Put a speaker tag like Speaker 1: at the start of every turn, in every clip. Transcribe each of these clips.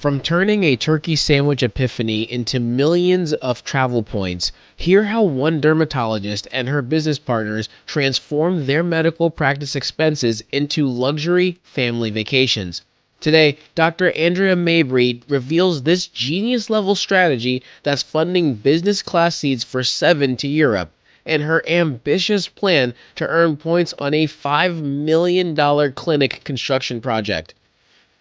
Speaker 1: From turning a turkey sandwich epiphany into millions of travel points, hear how one dermatologist and her business partners transformed their medical practice expenses into luxury family vacations. Today, Dr. Andrea Mabry reveals this genius level strategy that's funding business class seats for seven to Europe, and her ambitious plan to earn points on a $5 million clinic construction project.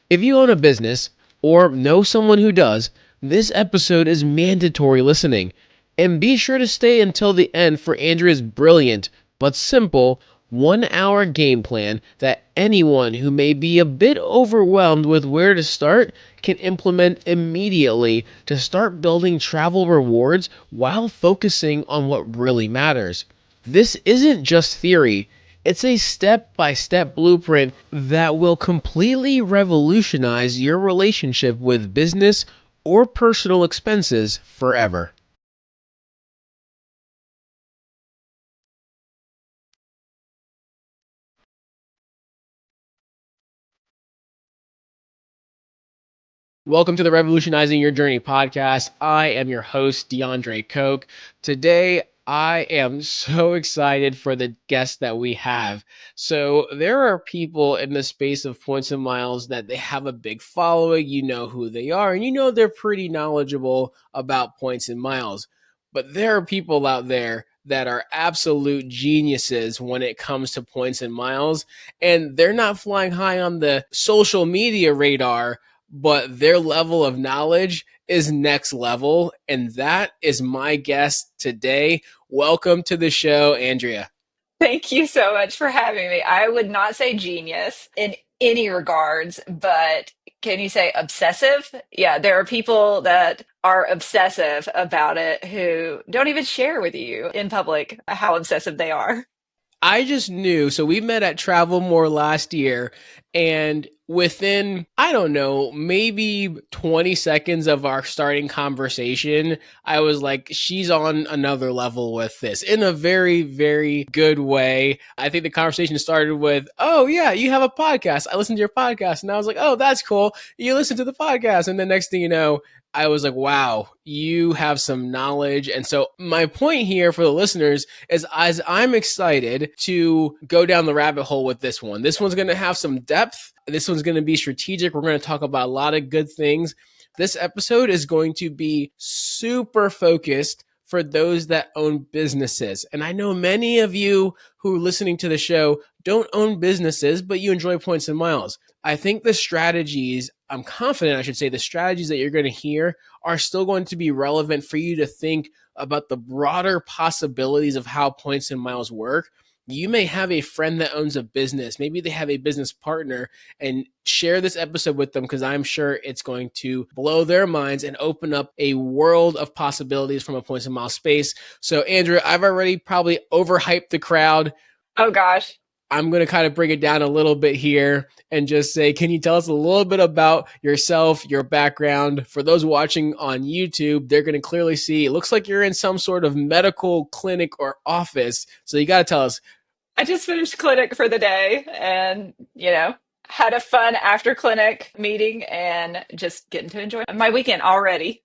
Speaker 1: If you own a business or know someone who does, this episode is mandatory listening. And be sure to stay until the end for Andrea's brilliant but simple 1 hour game plan that anyone who may be a bit overwhelmed with where to start can implement immediately to start building travel rewards while focusing on what really matters. This isn't just theory. It's a step by step blueprint that will completely revolutionize your relationship with business or personal expenses forever. Welcome to the Revolutionizing Your Journey podcast. I am your host, DeAndre Coke. Today, I am so excited for the guest that we have. So, there are people in the space of points and miles that they have a big following. You know who they are, and you know they're pretty knowledgeable about points and miles. But there are people out there that are absolute geniuses when it comes to points and miles, and they're not flying high on the social media radar, but their level of knowledge is next level. And that is my guest today. Welcome to the show, Andrea.
Speaker 2: Thank you so much for having me. I would not say genius in any regards, but can you say obsessive? Yeah, there are people that are obsessive about it who don't even share with you in public how obsessive they are.
Speaker 1: I just knew. So we met at Travel More last year, and within, I don't know, maybe 20 seconds of our starting conversation, I was like, she's on another level with this in a very, very good way. I think the conversation started with, oh, yeah, you have a podcast. I listened to your podcast. And I was like, oh, that's cool. You listen to the podcast. And the next thing you know, I was like, wow, you have some knowledge. And so, my point here for the listeners is as I'm excited to go down the rabbit hole with this one. This one's going to have some depth. This one's going to be strategic. We're going to talk about a lot of good things. This episode is going to be super focused for those that own businesses. And I know many of you who are listening to the show don't own businesses, but you enjoy points and miles. I think the strategies, I'm confident I should say, the strategies that you're going to hear are still going to be relevant for you to think about the broader possibilities of how points and miles work. You may have a friend that owns a business. Maybe they have a business partner, and share this episode with them because I'm sure it's going to blow their minds and open up a world of possibilities from a points and miles space. So, Andrew, I've already probably overhyped the crowd.
Speaker 2: Oh gosh.
Speaker 1: I'm going to kind of bring it down a little bit here and just say, can you tell us a little bit about yourself, your background? For those watching on YouTube, they're going to clearly see it looks like you're in some sort of medical clinic or office. So you got to tell us.
Speaker 2: I just finished clinic for the day and, had a fun after clinic meeting and just getting to enjoy my weekend already.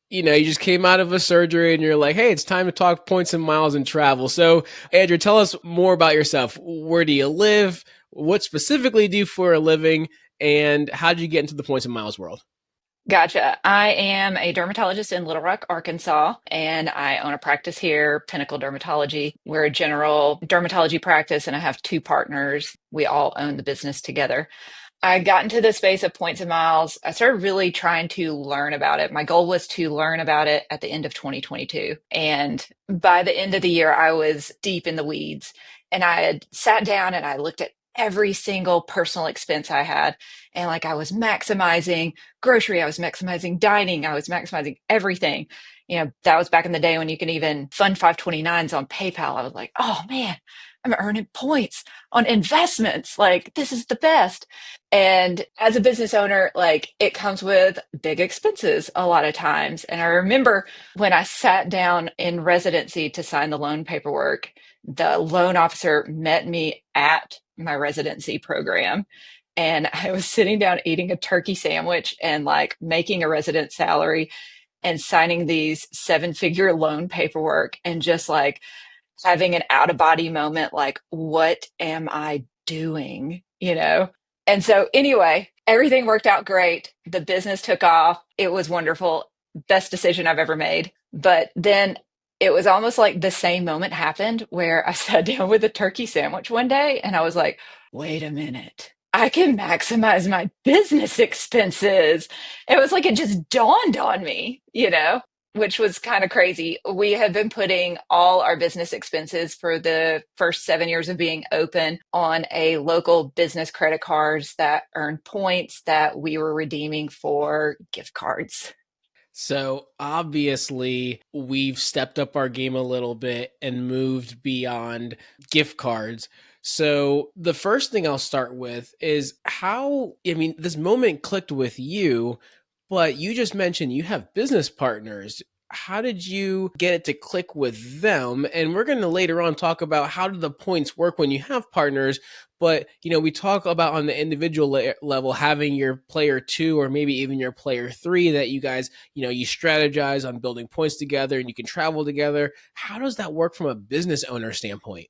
Speaker 1: You just came out of a surgery and you're like, hey, it's time to talk points and miles and travel. So, Andrew, tell us more about yourself. Where do you live? What specifically do you for a living? And how did you get into the points and miles world?
Speaker 2: Gotcha. I am a dermatologist in Little Rock, Arkansas, and I own a practice here, Pinnacle Dermatology. We're a general dermatology practice, and I have two partners. We all own the business together. I got into the space of points and miles. I started really trying to learn about it. My goal was to learn about it at the end of 2022. And by the end of the year, I was deep in the weeds. And I had sat down and I looked at every single personal expense I had. And like I was maximizing grocery, I was maximizing dining, I was maximizing everything. That was back in the day when you can even fund 529s on PayPal. I was like, oh man, I'm earning points on investments. Like, this is the best. And as a business owner, like it comes with big expenses a lot of times. And I remember when I sat down in residency to sign the loan paperwork, the loan officer met me at my residency program. And I was sitting down eating a turkey sandwich and like making a resident salary and signing these 7-figure loan paperwork and just like having an out of body moment like, what am I doing? You know? And so, anyway, everything worked out great. The business took off. It was wonderful. Best decision I've ever made. But then it was almost like the same moment happened where I sat down with a turkey sandwich one day and I was like, wait a minute. I can maximize my business expenses. It was like it just dawned on me, which was kind of crazy. We have been putting all our business expenses for the first 7 years of being open on a local business credit cards that earn points that we were redeeming for gift cards.
Speaker 1: So obviously, we've stepped up our game a little bit and moved beyond gift cards. So the first thing I'll start with is how, I mean, this moment clicked with you, but you just mentioned you have business partners. How did you get it to click with them? And we're going to later on talk about how do the points work when you have partners. But, we talk about on the individual level, having your player two or maybe even your player three that you guys, you strategize on building points together and you can travel together. How does that work from a business owner standpoint?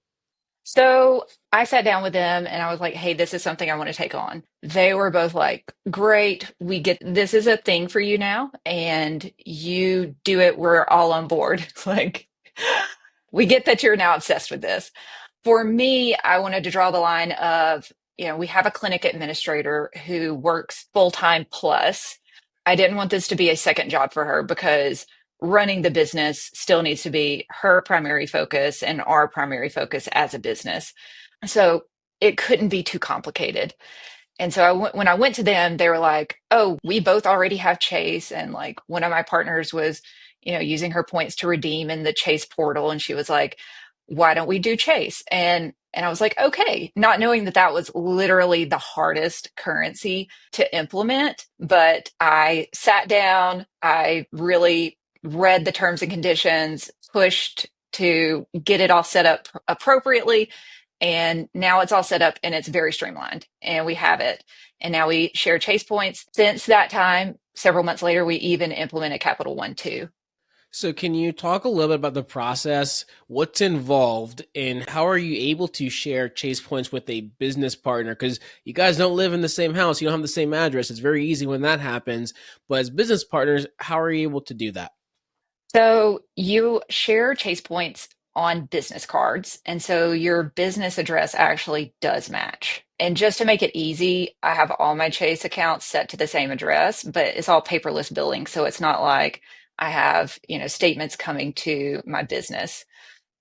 Speaker 2: So I sat down with them and I was like, hey, this is something I want to take on. They were both like, great, we get this is a thing for you now, and you do it. We're all on board. Like, we get that you're now obsessed with this. For me, I wanted to draw the line of, we have a clinic administrator who works full time plus. I didn't want this to be a second job for her because running the business still needs to be her primary focus and our primary focus as a business. So it couldn't be too complicated. And so when I went to them, they were like, "Oh, we both already have Chase." And like one of my partners was, using her points to redeem in the Chase portal, and she was like, "Why don't we do Chase?" And I was like, "Okay," not knowing that that was literally the hardest currency to implement. But I sat down, I really read the terms and conditions, pushed to get it all set up appropriately, and now it's all set up and it's very streamlined and we have it. And now we share Chase points. Since that time, several months later, we even implemented Capital One too.
Speaker 1: So, can you talk a little bit about the process? What's involved, and how are you able to share Chase points with a business partner? Because you guys don't live in the same house, you don't have the same address. It's very easy when that happens. But as business partners, how are you able to do that?
Speaker 2: So you share Chase points on business cards. And so your business address actually does match. And just to make it easy, I have all my Chase accounts set to the same address, but it's all paperless billing. So it's not like I have, statements coming to my business.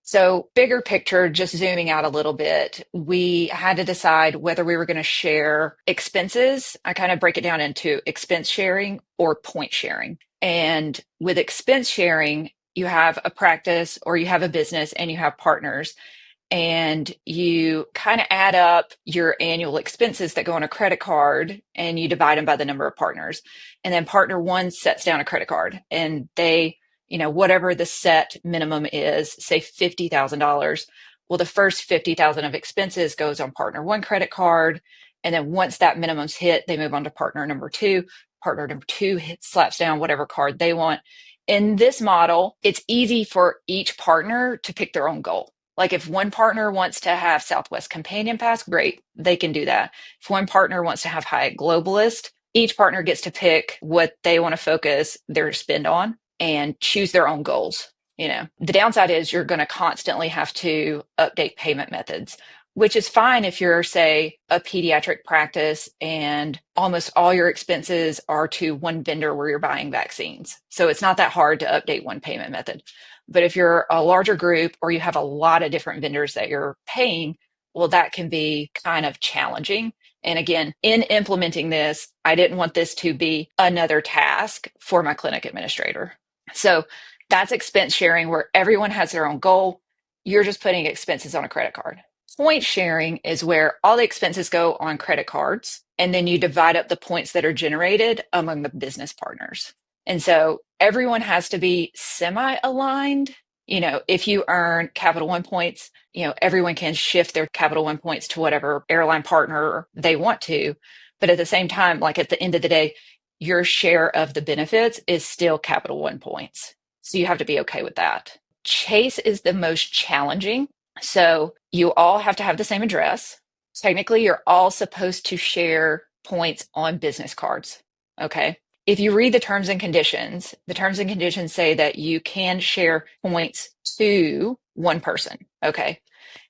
Speaker 2: So, bigger picture, just zooming out a little bit, we had to decide whether we were going to share expenses. I kind of break it down into expense sharing or point sharing. And with expense sharing, you have a practice or you have a business and you have partners, and you kind of add up your annual expenses that go on a credit card and you divide them by the number of partners. And then partner one sets down a credit card and they, whatever the set minimum is, say $50,000. Well, the first 50,000 of expenses goes on partner one credit card. And then once that minimum's hit, they move on to partner number two. Partner number two slaps down whatever card they want. In this model, it's easy for each partner to pick their own goal. Like if one partner wants to have Southwest Companion Pass, great, they can do that. If one partner wants to have Hyatt Globalist, each partner gets to pick what they want to focus their spend on and choose their own goals. The downside is you're going to constantly have to update payment methods, which is fine if you're, say, a pediatric practice and almost all your expenses are to one vendor where you're buying vaccines. So it's not that hard to update one payment method. But if you're a larger group or you have a lot of different vendors that you're paying, well, that can be kind of challenging. And again, in implementing this, I didn't want this to be another task for my clinic administrator. So that's expense sharing where everyone has their own goal. You're just putting expenses on a credit card. Point sharing is where all the expenses go on credit cards, and then you divide up the points that are generated among the business partners. And so everyone has to be semi-aligned If you earn Capital One points, everyone can shift their Capital One points to whatever airline partner they want to. But at the same time, like at the end of the day, your share of the benefits is still Capital One points. So you have to be okay with that. Chase is the most challenging. So you all have to have the same address. Technically, you're all supposed to share points on business cards. Okay. If you read the terms and conditions say that you can share points to one person. Okay.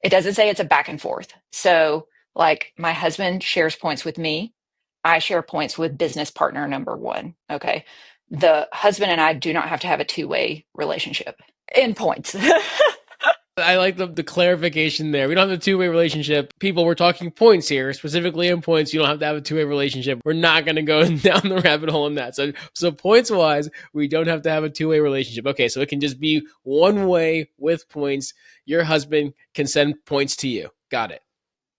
Speaker 2: It doesn't say it's a back and forth. So, like, my husband shares points with me. I share points with business partner number one. Okay. The husband and I do not have to have a two-way relationship in points.
Speaker 1: I like the clarification there. We don't have a two-way relationship. People, we're talking points here, specifically in points. You don't have to have a two-way relationship. We're not going to go down the rabbit hole in that. So points wise, we don't have to have a two-way relationship. Okay, so it can just be one way with points. Your husband can send points to you. Got it.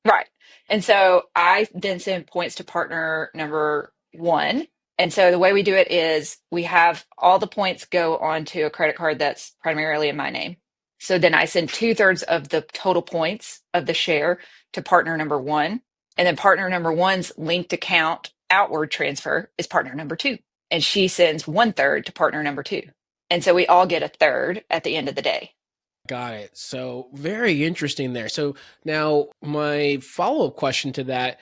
Speaker 2: Right. And so I then send points to partner number one. And so the way we do it is we have all the points go onto a credit card that's primarily in my name. So then I send two-thirds of the total points of the share to partner number one. And then partner number one's linked account outward transfer is partner number two. And she sends one-third to partner number two. And so we all get a third at the end of the day.
Speaker 1: Got it. So very interesting there. So now my follow-up question to that,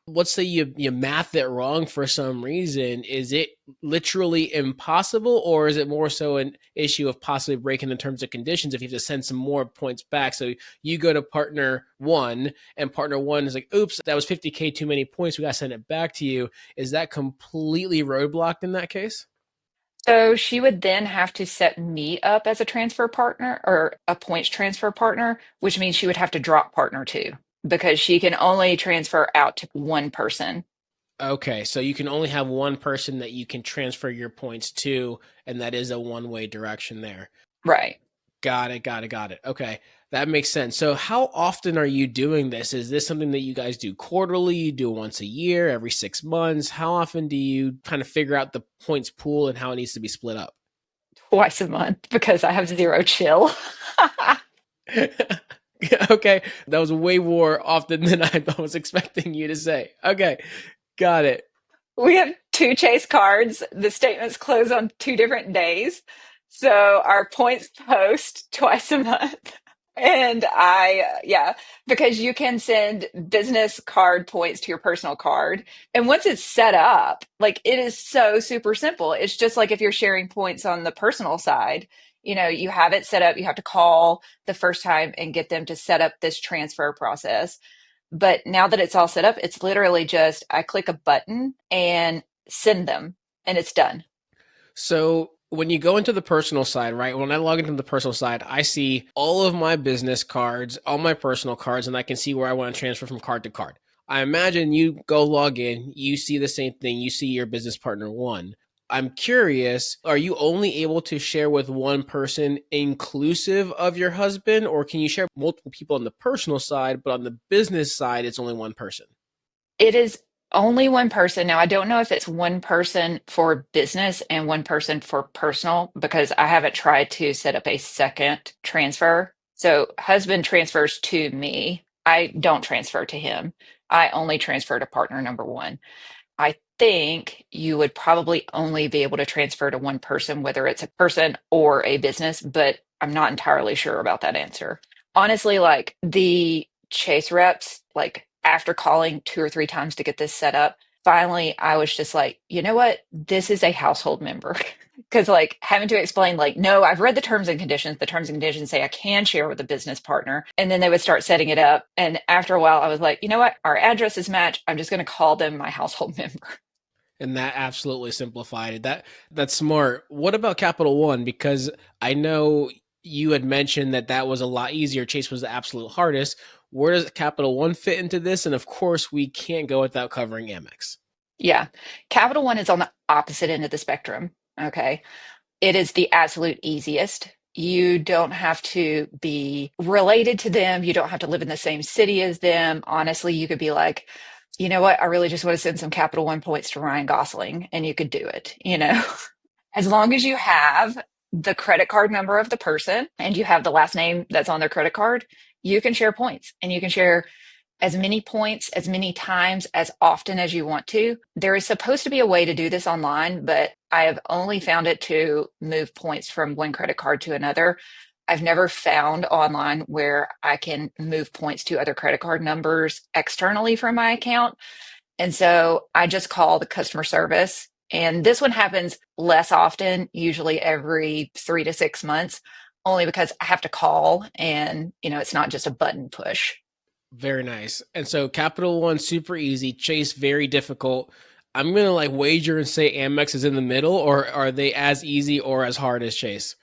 Speaker 1: let's say you math it wrong for some reason. Is it literally impossible, or is it more so an issue of possibly breaking the terms and conditions if you have to send some more points back? So you go to partner one and partner one is like, oops, that was 50K too many points. We got to send it back to you. Is that completely roadblocked in that case?
Speaker 2: So she would then have to set me up as a transfer partner or a points transfer partner, which means she would have to drop partner two because she can only transfer out to one person.
Speaker 1: Okay, so you can only have one person that you can transfer your points to, and that is a one-way direction there.
Speaker 2: Right.
Speaker 1: Got it. Okay, that makes sense. So, how often are you doing this? Is this something that you guys do quarterly? You do it once a year, every 6 months? How often do you kind of figure out the points pool and how it needs to be split up?
Speaker 2: Twice a month because I have zero chill.
Speaker 1: Okay, that was way more often than I was expecting you to say. Okay, got it.
Speaker 2: We have two chase cards. The statements close on two different days. So our points post twice a month. And yeah, because you can send business card points to your personal card. And once it's set up, like it is so super simple. It's just like if you're sharing points on the personal side, you have it set up. You have to call the first time and get them to set up this transfer process. But now that it's all set up, it's literally just I click a button and send them and it's done.
Speaker 1: So when you go into the personal side, right? When I log into the personal side, I see all of my business cards, all my personal cards, and I can see where I want to transfer from card to card. I imagine you go log in, you see the same thing, you see your business partner one. I'm curious, are you only able to share with one person inclusive of your husband, or can you share with multiple people on the personal side, but on the business side, it's only one person?
Speaker 2: It is only one person. Now, I don't know if it's one person for business and one person for personal because I haven't tried to set up a second transfer. So, husband transfers to me. I don't transfer to him. I only transfer to partner number one. I think you would probably only be able to transfer to one person, whether it's a person or a business, but I'm not entirely sure about that answer. Honestly, like the chase reps, like after calling two or three times to get this set up, finally I was just like, you know what? This is a household member. Because like having to explain, like, no, I've read the terms and conditions. The terms and conditions say I can share with a business partner. And then they would start setting it up. And after a while, I was like, you know what? Our addresses match. I'm just going to call them my household member.
Speaker 1: And that absolutely simplified it. That's smart. What about Capital One? Because I know you had mentioned that that was a lot easier. Chase was the absolute hardest. Where does Capital One fit into this? And of course, we can't go without covering Amex.
Speaker 2: Yeah. Capital One is on the opposite end of the spectrum. Okay. It is the absolute easiest. You don't have to be related to them. You don't have to live in the same city as them. Honestly, you could be like, you know what? I really just want to send some Capital One points to Ryan Gosling, and you could do it, as long as you have the credit card number of the person and you have the last name that's on their credit card, you can share points and you can share as many points, as many times, as often as you want to. There is supposed to be a way to do this online, but I have only found it to move points from one credit card to another. I've never found online where I can move points to other credit card numbers externally from my account. And so I just call the customer service. And this one happens less often, usually every 3 to 6 months, only because I have to call and, it's not just a button push.
Speaker 1: Very nice. And so Capital One, super easy. Chase, very difficult. I'm going to like wager and say Amex is in the middle, or are they as easy or as hard as Chase?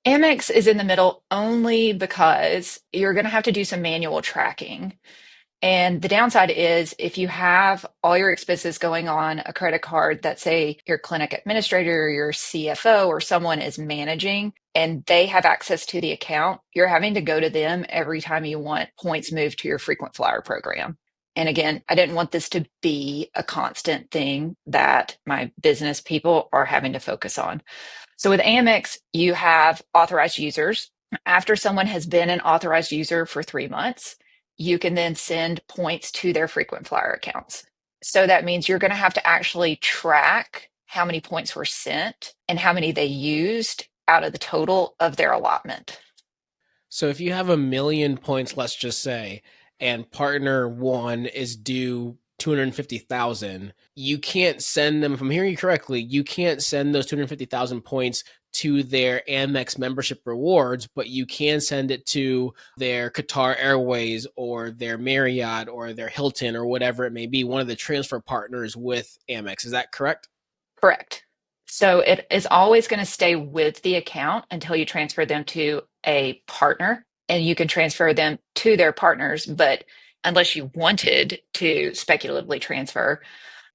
Speaker 2: Amex is in the middle only because you're going to have to do some manual tracking. And the downside is if you have all your expenses going on a credit card that say your clinic administrator or your CFO or someone is managing and they have access to the account, you're having to go to them every time you want points moved to your frequent flyer program. And again, I didn't want this to be a constant thing that my business people are having to focus on. So with Amex, you have authorized users. After someone has been an authorized user for 3 months, you can then send points to their frequent flyer accounts. So that means you're going to have to actually track how many points were sent and how many they used out of the total of their allotment.
Speaker 1: So if you have 1,000,000 points, let's just say, and partner one is due 250,000, you can't send them, if I'm hearing you correctly, you can't send those 250,000 points to their Amex membership rewards, but you can send it to their Qatar Airways or their Marriott or their Hilton or whatever it may be, one of the transfer partners with Amex. Is that correct?
Speaker 2: Correct. So it is always going to stay with the account until you transfer them to a partner, and you can transfer them to their partners. But unless you wanted to speculatively transfer,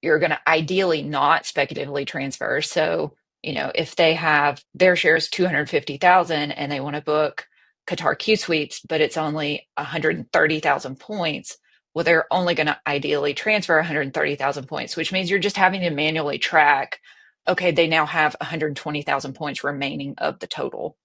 Speaker 2: you're going to ideally not speculatively transfer. So, if they have their shares 250,000 and they want to book Qatar Q Suites, but it's only 130,000 points, well, they're only going to ideally transfer 130,000 points, which means you're just having to manually track, okay, they now have 120,000 points remaining of the total.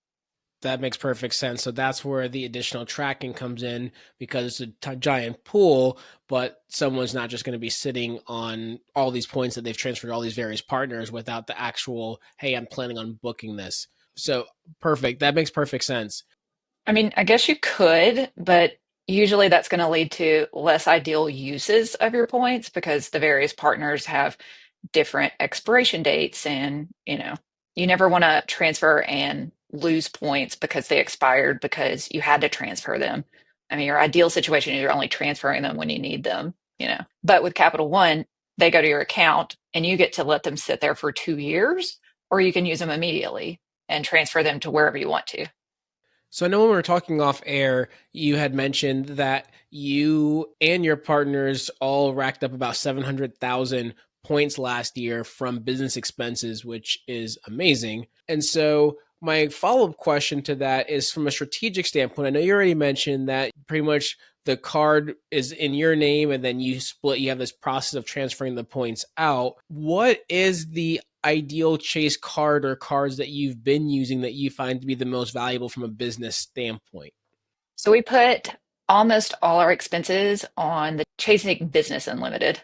Speaker 1: That makes perfect sense. So that's where the additional tracking comes in because it's a giant pool, but someone's not just going to be sitting on all these points that they've transferred to all these various partners without the actual, hey, I'm planning on booking this. So perfect. That makes perfect sense.
Speaker 2: I mean, I guess you could, but usually that's going to lead to less ideal uses of your points because the various partners have different expiration dates and, you never want to transfer and lose points because they expired because you had to transfer them. I mean, your ideal situation is you're only transferring them when you need them. But with Capital One, they go to your account and you get to let them sit there for 2 years, or you can use them immediately and transfer them to wherever you want to.
Speaker 1: So I know when we were talking off air, you had mentioned that you and your partners all racked up about 700,000 points last year from business expenses, which is amazing. And so my follow-up question to that is from a strategic standpoint. I know you already mentioned that pretty much the card is in your name and then you have this process of transferring the points out. What is the ideal Chase card or cards that you've been using that you find to be the most valuable from a business standpoint?
Speaker 2: So we put almost all our expenses on the Chasing Business Unlimited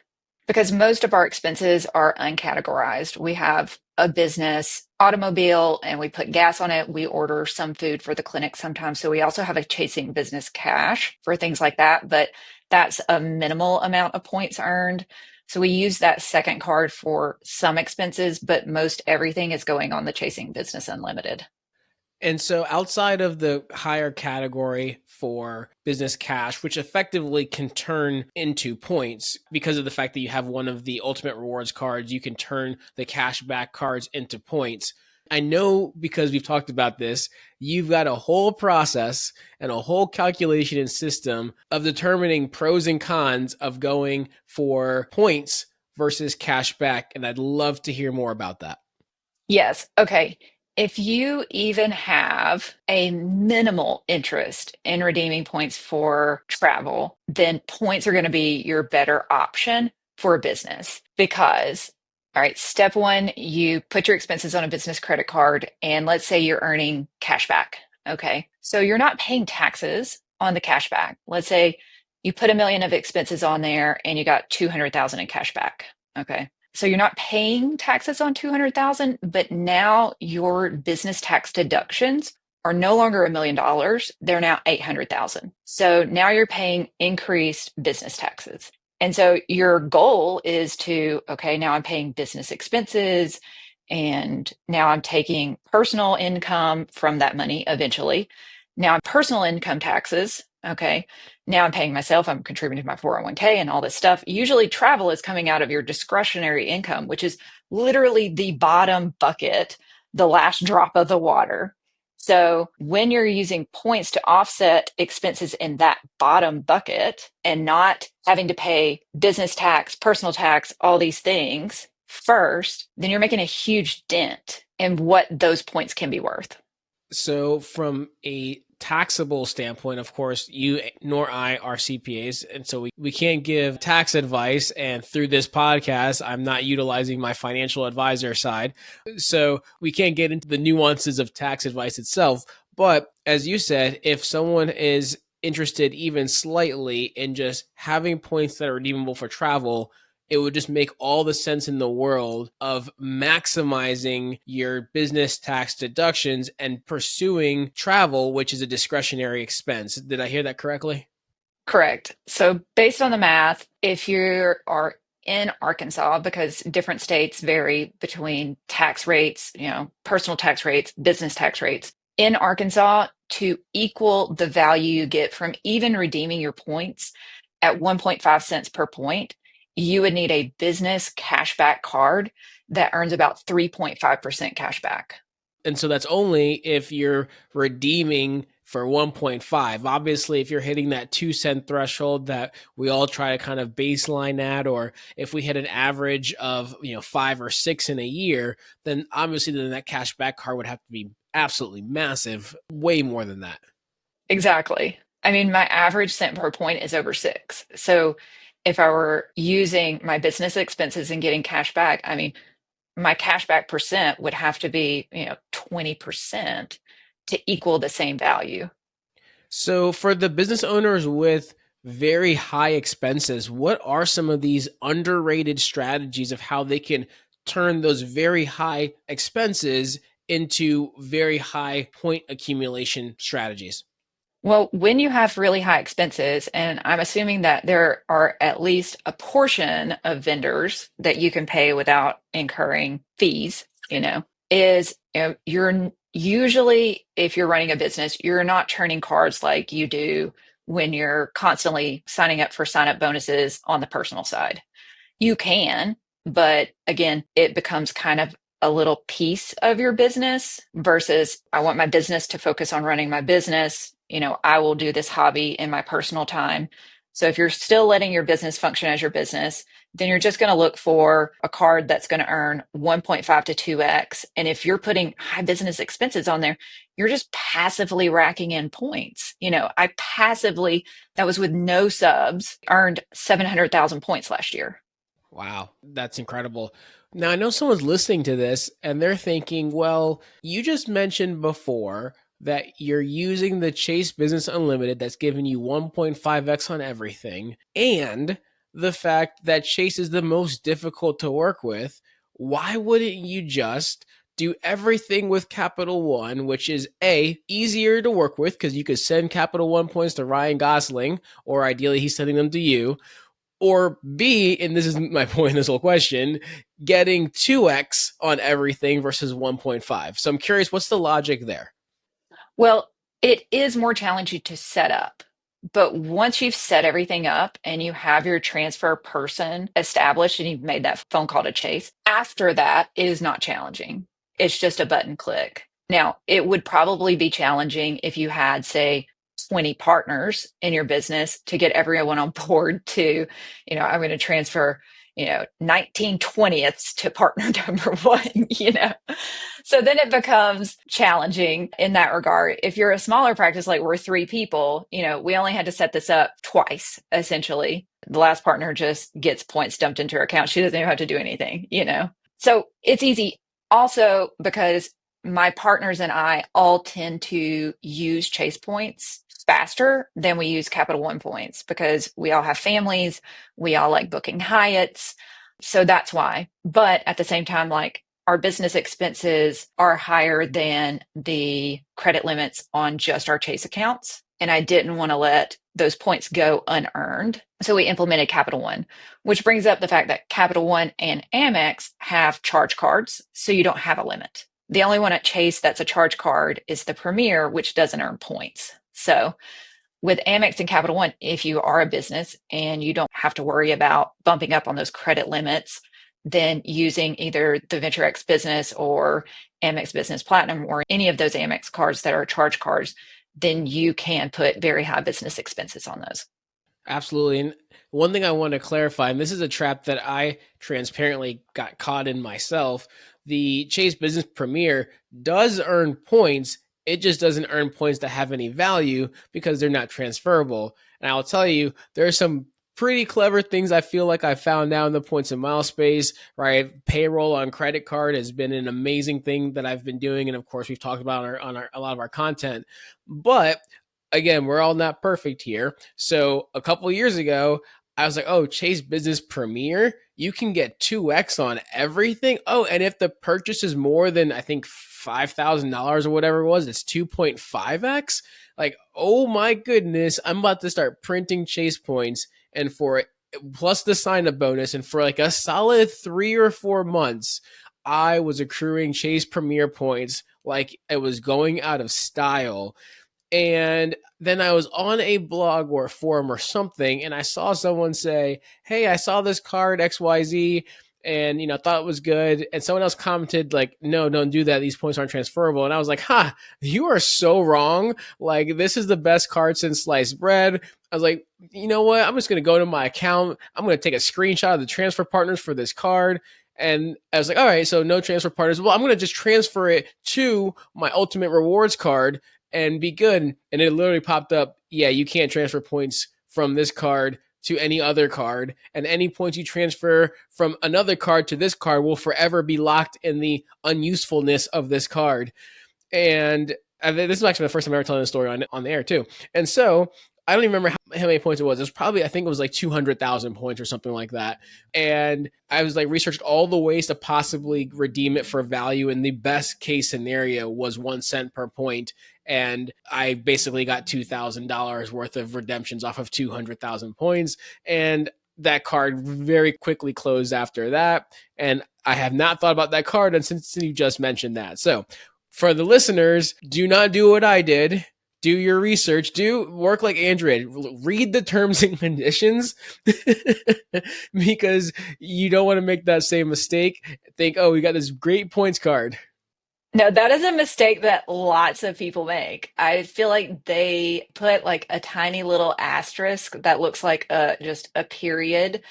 Speaker 2: because most of our expenses are uncategorized. We have a business automobile and we put gas on it. We order some food for the clinic sometimes. So we also have a Chasing Business Cash for things like that, but that's a minimal amount of points earned. So we use that second card for some expenses, but most everything is going on the Chasing Business Unlimited.
Speaker 1: And so outside of the higher category for business cash, which effectively can turn into points because of the fact that you have one of the ultimate rewards cards, you can turn the cash back cards into points. I know because we've talked about this, you've got a whole process and a whole calculation and system of determining pros and cons of going for points versus cash back. And I'd love to hear more about that.
Speaker 2: Yes. Okay. If you even have a minimal interest in redeeming points for travel, then points are going to be your better option for a business because All right, step one, you put your expenses on a business credit card, and let's say you're earning cash back. Okay, so you're not paying taxes on the cash back. Let's say you put 1 million of expenses on there and you got 200,000 in cash back. Okay, so you're not paying taxes on 200,000, but now your business tax deductions are no longer $1 million. They're now 800,000. So now you're paying increased business taxes. And so your goal is to, okay, now I'm paying business expenses and now I'm taking personal income from that money eventually. Now I'm personal income taxes. Okay. Now I'm paying myself, I'm contributing to my 401k and all this stuff. Usually travel is coming out of your discretionary income, which is literally the bottom bucket, the last drop of the water. So when you're using points to offset expenses in that bottom bucket and not having to pay business tax, personal tax, all these things first, then you're making a huge dent in what those points can be worth.
Speaker 1: So, from a taxable standpoint, of course, you nor I are CPAs. And so we can't give tax advice. And through this podcast, I'm not utilizing my financial advisor side. So, we can't get into the nuances of tax advice itself. But as you said, if someone is interested even slightly in just having points that are redeemable for travel, it would just make all the sense in the world of maximizing your business tax deductions and pursuing travel, which is a discretionary expense. Did I hear that correctly?
Speaker 2: Correct. So, based on the math, if you are in Arkansas, because different states vary between tax rates, personal tax rates, business tax rates, in Arkansas, to equal the value you get from even redeeming your points at 1.5 cents per point, you would need a business cashback card that earns about 3.5% cashback.
Speaker 1: And so that's only if you're redeeming for 1.5. Obviously, if you're hitting that 2 cent threshold that we all try to kind of baseline at, or if we hit an average of 5 or 6 in a year, then obviously then that cash back card would have to be absolutely massive, way more than that.
Speaker 2: Exactly. I mean, my average cent per point is over 6. So if I were using my business expenses and getting cash back, I mean, my cash back percent would have to be, 20% to equal the same value.
Speaker 1: So, for the business owners with very high expenses, what are some of these underrated strategies of how they can turn those very high expenses into very high point accumulation strategies?
Speaker 2: Well, when you have really high expenses, and I'm assuming that there are at least a portion of vendors that you can pay without incurring fees, is you're usually, if you're running a business, you're not turning cards like you do when you're constantly signing up for sign up bonuses on the personal side. You can, but again, it becomes kind of a little piece of your business versus I want my business to focus on running my business. I will do this hobby in my personal time. So if you're still letting your business function as your business, then you're just going to look for a card that's going to earn 1.5 to 2x. And if you're putting high business expenses on there, you're just passively racking in points. That was with no subs, earned 700,000 points last year.
Speaker 1: Wow, that's incredible. Now, I know someone's listening to this and they're thinking, well, you just mentioned before that you're using the Chase Business Unlimited that's giving you 1.5x on everything, and the fact that Chase is the most difficult to work with. Why wouldn't you just do everything with Capital One, which is A, easier to work with because you could send Capital One points to Ryan Gosling, or ideally he's sending them to you, or B, and this is my point in this whole question, getting 2x on everything versus 1.5. So I'm curious, what's the logic there?
Speaker 2: Well, it is more challenging to set up. But once you've set everything up and you have your transfer person established and you've made that phone call to Chase, after that, it is not challenging. It's just a button click. Now, it would probably be challenging if you had, say, 20 partners in your business to get everyone on board to, I'm going to transfer, 19/20ths to partner number one. So then it becomes challenging in that regard. If you're a smaller practice, like we're 3 people, we only had to set this up twice, essentially. The last partner just gets points dumped into her account. She doesn't even have to do anything. So it's easy also because my partners and I all tend to use Chase points faster than we use Capital One points because we all have families, we all like booking Hyatts. So that's why. But at the same time, like our business expenses are higher than the credit limits on just our Chase accounts. And I didn't want to let those points go unearned. So we implemented Capital One, which brings up the fact that Capital One and Amex have charge cards, so you don't have a limit. The only one at Chase that's a charge card is the Premier, which doesn't earn points. So with Amex and Capital One, if you are a business and you don't have to worry about bumping up on those credit limits, then using either the Venture X Business or Amex Business Platinum or any of those Amex cards that are charge cards, then you can put very high business expenses on those.
Speaker 1: Absolutely. And one thing I want to clarify, and this is a trap that I transparently got caught in myself, the Chase Business Premier does earn points. It just doesn't earn points that have any value because they're not transferable. And I'll tell you, there are some pretty clever things I feel like I found out in the points and mile space, right? Payroll on credit card has been an amazing thing that I've been doing. And of course, we've talked about on a lot of our content. But again, we're all not perfect here. So a couple of years ago, I was like, oh, Chase Business Premier, you can get 2x on everything. Oh, and if the purchase is more than, I think, $5,000 or whatever it was, it's 2.5x. Like, oh my goodness, I'm about to start printing Chase points. And for it, plus the sign up bonus, and for like a solid 3 or 4 months, I was accruing Chase Premier points like it was going out of style. And then I was on a blog or a forum or something, and I saw someone say, "Hey, I saw this card XYZ, and thought it was good." And someone else commented like, "No, don't do that. These points aren't transferable." And I was like, "Ha, you are so wrong. Like, this is the best card since sliced bread." I was like, "You know what? I'm just gonna go to my account. I'm gonna take a screenshot of the transfer partners for this card." And I was like, all right, so no transfer partners. Well, I'm going to just transfer it to my ultimate rewards card and be good. And it literally popped up, yeah, you can't transfer points from this card to any other card. And any points you transfer from another card to this card will forever be locked in the unusefulness of this card. And this is actually the first time I ever telling the story on the air too. And so I don't even remember how many points it was. It was probably, I think it was like 200,000 points or something like that. And I was like researched all the ways to possibly redeem it for value. And the best case scenario was 1 cent per point. And I basically got $2,000 worth of redemptions off of 200,000 points. And that card very quickly closed after that. And I have not thought about that card. And since you just mentioned that. So for the listeners, do not do what I did. Do your research. Do work like Andrea. Read the terms and conditions because you don't want to make that same mistake. Think, oh, we got this great points card.
Speaker 2: No, that is a mistake that lots of people make. I feel like they put like a tiny little asterisk that looks like just a period,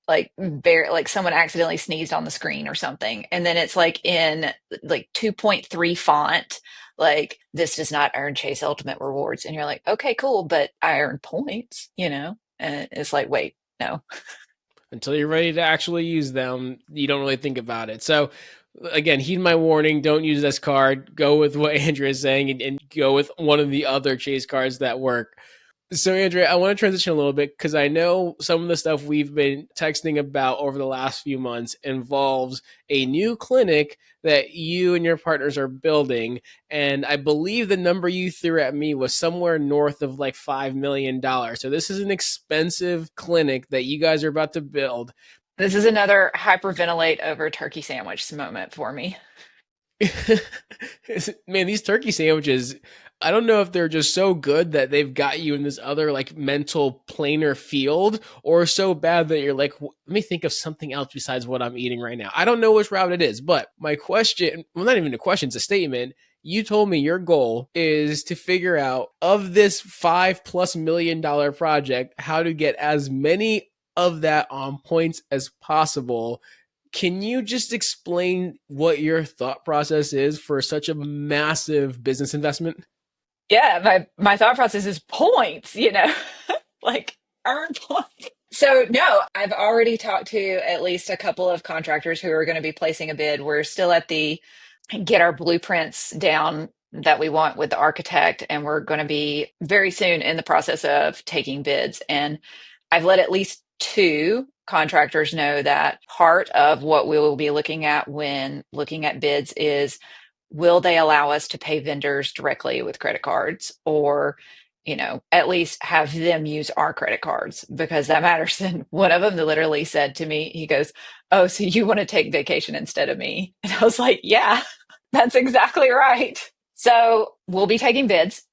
Speaker 2: like like someone accidentally sneezed on the screen or something. And then it's like in like 2.3 font, like this does not earn Chase Ultimate rewards. And you're like, okay, cool, but I earn points, you know? And it's like, wait, no.
Speaker 1: Until you're ready to actually use them, you don't really think about it. So, again, heed my warning. Don't use this card. Go with what Andrea is saying and go with one of the other Chase cards that work. So, Andrea, I want to transition a little bit because I know some of the stuff we've been texting about over the last few months involves a new clinic that you and your partners are building. And I believe the number you threw at me was somewhere north of like $5 million. So, this is an expensive clinic that you guys are about to build.
Speaker 2: This is another hyperventilate over turkey sandwich moment for me.
Speaker 1: Man, these turkey sandwiches, I don't know if they're just so good that they've got you in this other like mental planar field or so bad that you're like, let me think of something else besides what I'm eating right now. I don't know which route it is, but my question, well, not even a question, it's a statement. You told me your goal is to figure out of this $5+ million project, how to get as many of that on points as possible. Can you just explain what your thought process is for such a massive business investment?
Speaker 2: Yeah, my thought process is points, like earn points. So, no, I've already talked to at least a couple of contractors who are going to be placing a bid. We're still at the get our blueprints down that we want with the architect, and we're going to be very soon in the process of taking bids. And I've let at least two contractors know that part of what we will be looking at when looking at bids is will they allow us to pay vendors directly with credit cards, or at least have them use our credit cards, because that matters. And one of them literally said to me, he goes, "Oh, so you want to take vacation instead of me?" And I was like, "Yeah, that's exactly right." So we'll be taking bids.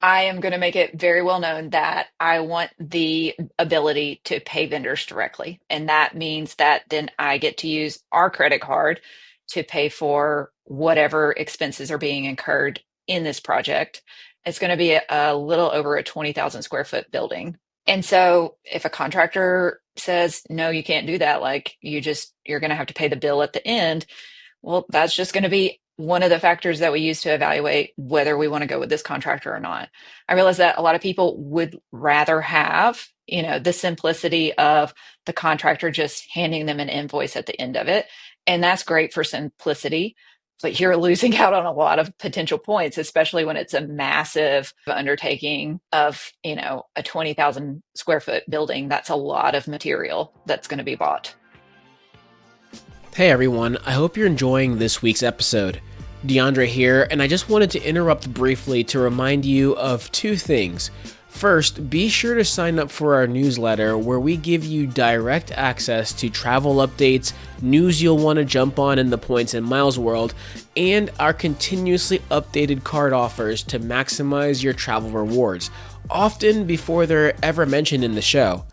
Speaker 2: I am going to make it very well known that I want the ability to pay vendors directly. And that means that then I get to use our credit card to pay for whatever expenses are being incurred in this project. It's going to be a little over a 20,000 square foot building. And so if a contractor says, no, you can't do that, like you're going to have to pay the bill at the end, well, that's just going to be one of the factors that we use to evaluate whether we want to go with this contractor or not. I realize that a lot of people would rather have, the simplicity of the contractor just handing them an invoice at the end of it. And that's great for simplicity. But you're losing out on a lot of potential points, especially when it's a massive undertaking of, a 20,000 square foot building. That's a lot of material that's going to be bought.
Speaker 1: Hey everyone, I hope you're enjoying this week's episode. DeAndre here, and I just wanted to interrupt briefly to remind you of two things. First, be sure to sign up for our newsletter where we give you direct access to travel updates, news you'll want to jump on in the points and miles world, and our continuously updated card offers to maximize your travel rewards, often before they're ever mentioned in the show.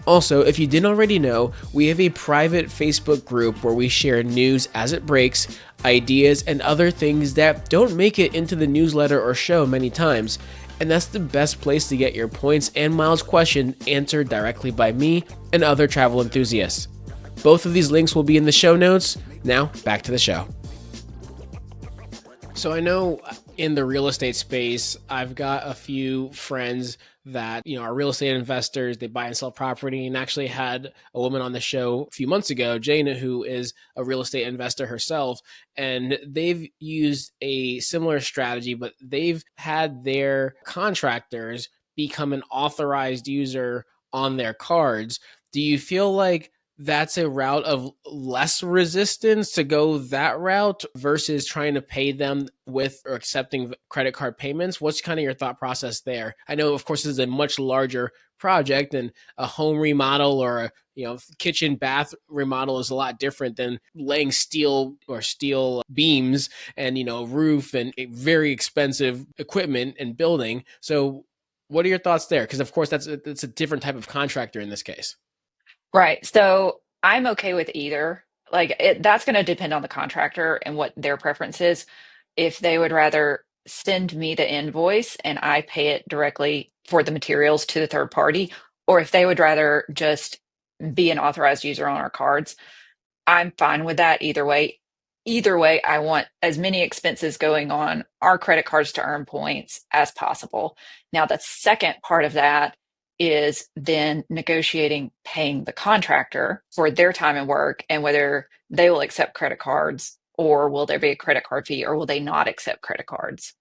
Speaker 1: Also, if you didn't already know, we have a private Facebook group where we share news as it breaks, ideas, and other things that don't make it into the newsletter or show many times. And that's the best place to get your points and miles question answered directly by me and other travel enthusiasts. Both of these links will be in the show notes. Now, back to the show. So I know in the real estate space, I've got a few friends that, are real estate investors. They buy and sell property, and actually had a woman on the show a few months ago, Jana, who is a real estate investor herself. And they've used a similar strategy, but they've had their contractors become an authorized user on their cards. Do you feel like that's a route of less resistance to go that route versus trying to pay them with or accepting credit card payments? What's kind of your thought process there? I know, of course, this is a much larger project, and a home remodel or a kitchen bath remodel is a lot different than laying steel beams and roof and very expensive equipment and building. So what are your thoughts there? Because of course that's a different type of contractor in this case.
Speaker 2: Right. So I'm okay with either. That's going to depend on the contractor and what their preference is. If they would rather send me the invoice and I pay it directly for the materials to the third party, or if they would rather just be an authorized user on our cards, I'm fine with that either way. Either way, I want as many expenses going on our credit cards to earn points as possible. Now, the second part of that is then negotiating paying the contractor for their time and work, and whether they will accept credit cards, or will there be a credit card fee, or will they not accept credit cards.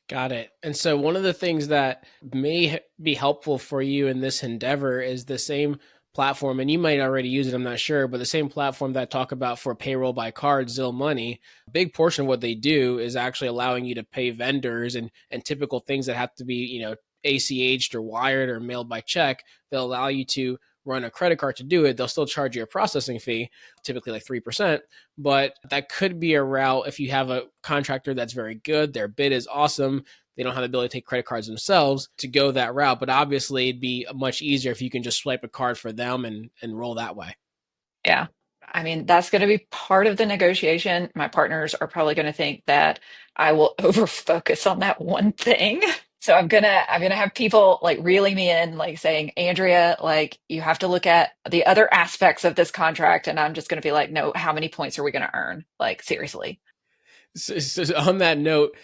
Speaker 1: Got it. And so one of the things that may be helpful for you in this endeavor is the same platform, and you might already use it, I'm not sure, but the same platform that I talk about for payroll by card, Zelle Money. A big portion of what they do is actually allowing you to pay vendors and typical things that have to be, ACH'd or wired or mailed by check. They'll allow you to run a credit card to do it. They'll still charge you a processing fee, typically like 3%, but that could be a route if you have a contractor that's very good, their bid is awesome, they don't have the ability to take credit cards themselves, to go that route. But obviously it'd be much easier if you can just swipe a card for them and roll that way.
Speaker 2: Yeah. I mean, that's going to be part of the negotiation. My partners are probably going to think that I will over focus on that one thing. So I'm gonna have people like reeling me in, like saying, Andrea, like you have to look at the other aspects of this contract. And I'm just gonna be like, no, how many points are we gonna earn? Like, seriously.
Speaker 1: So on that note,